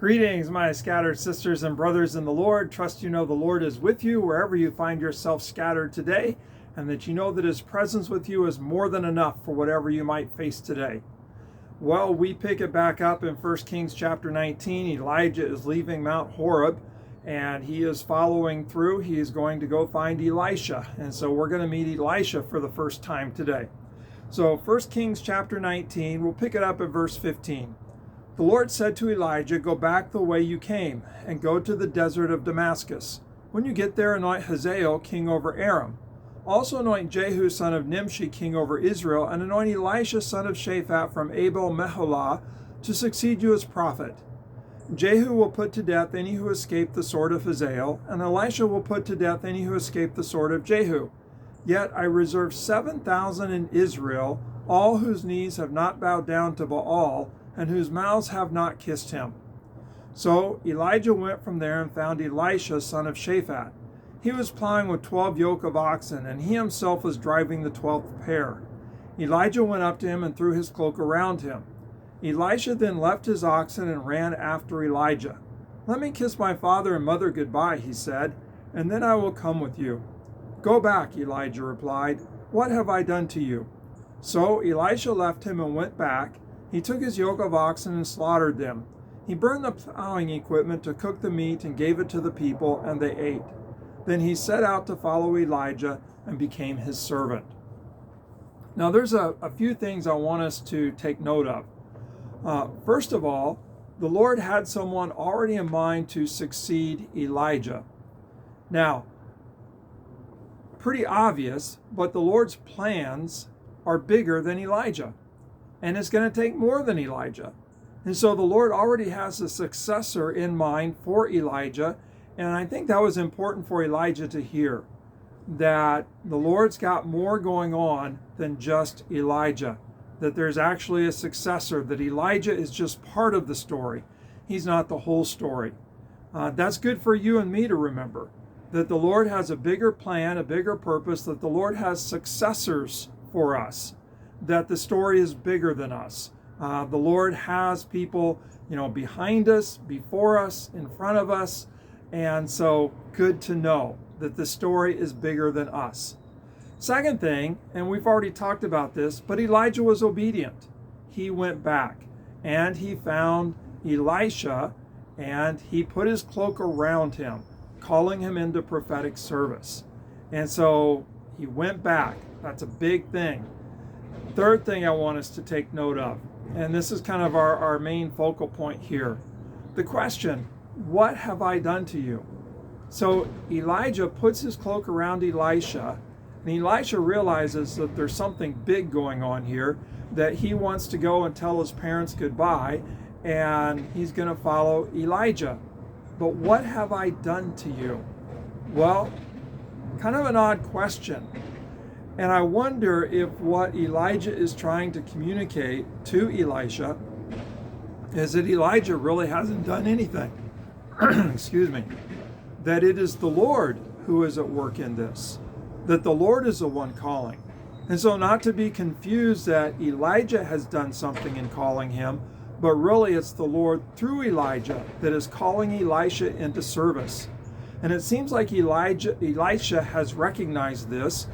Greetings, my scattered sisters and brothers in the Lord. Trust you know the Lord is with you wherever you find yourself scattered today, and that you know that His presence with you is more than enough for whatever you might face today. Well, we pick it back up in 1 Kings chapter 19. Elijah is leaving Mount Horeb, and he is following through. He is going to go find Elisha, and so we're going to meet Elisha for the first time today. So 1 Kings chapter 19, we'll pick it up at verse 15. The Lord said to Elijah, "Go back the way you came, and go to the desert of Damascus. When you get there, anoint Hazael king over Aram. Also anoint Jehu son of Nimshi king over Israel, and anoint Elisha son of Shaphat from Abel Meholah to succeed you as prophet. Jehu will put to death any who escape the sword of Hazael, and Elisha will put to death any who escape the sword of Jehu. Yet I reserve 7,000 in Israel, all whose knees have not bowed down to Baal, and whose mouths have not kissed him." So Elijah went from there and found Elisha son of Shaphat. He was plowing with 12 yoke of oxen, and he himself was driving the 12th pair. Elijah went up to him and threw his cloak around him. Elisha then left his oxen and ran after Elijah. "Let me kiss my father and mother goodbye," he said, "and then I will come with you." "Go back," Elijah replied. "What have I done to you?" So Elisha left him and went back. He took his yoke of oxen and slaughtered them. He burned the plowing equipment to cook the meat and gave it to the people, and they ate. Then he set out to follow Elijah and became his servant. Now there's a few things I want us to take note of. First of all, the Lord had someone already in mind to succeed Elijah. Now, pretty obvious, but the Lord's plans are bigger than Elijah. And it's going to take more than Elijah. And so the Lord already has a successor in mind for Elijah. And I think that was important for Elijah to hear, that the Lord's got more going on than just Elijah, that there's actually a successor, that Elijah is just part of the story. He's not the whole story. That's good for you and me to remember, that the Lord has a bigger plan, a bigger purpose, that the Lord has successors for us, that the story is bigger than us. The Lord has people, behind us, before us, in front of us. And so good to know that the story is bigger than us. Second thing, and we've already talked about this, but Elijah was obedient. He went back and he found Elisha and he put his cloak around him, calling him into prophetic service. And so he went back. That's a big thing. Third thing I want us to take note of, and this is kind of our main focal point here. The question, what have I done to you? So Elijah puts his cloak around Elisha, and Elisha realizes that there's something big going on here, that he wants to go and tell his parents goodbye, and he's going to follow Elijah. But what have I done to you? Well, kind of an odd question. And I wonder if what Elijah is trying to communicate to Elisha is that Elijah really hasn't done anything. Excuse me. That it is the Lord who is at work in this. That the Lord is the one calling. And so not to be confused that Elijah has done something in calling him, but really it's the Lord through Elijah that is calling Elisha into service. And it seems like Elisha has recognized this.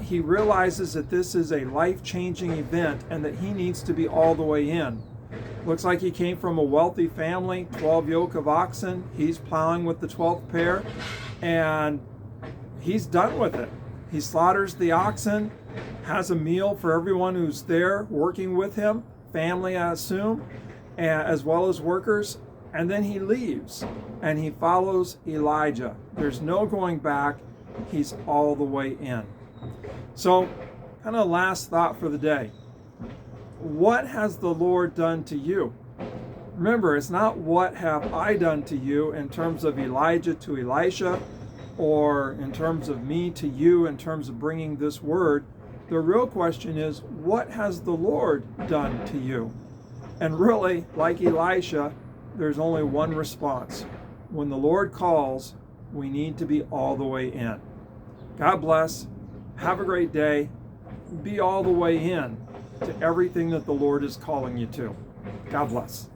He realizes that this is a life-changing event and that he needs to be all the way in. Looks like he came from a wealthy family, 12 yoke of oxen. He's plowing with the 12th pair, and he's done with it. He slaughters the oxen, has a meal for everyone who's there working with him, family I assume, as well as workers, and then he leaves and he follows Elijah. There's no going back. He's all the way in. So, kind of last thought for the day. What has the Lord done to you? Remember, it's not what have I done to you in terms of Elijah to Elisha, or in terms of me to you in terms of bringing this word. The real question is, what has the Lord done to you? And really, like Elisha, there's only one response. When the Lord calls, we need to be all the way in. God bless. Have a great day. Be all the way in to everything that the Lord is calling you to. God bless.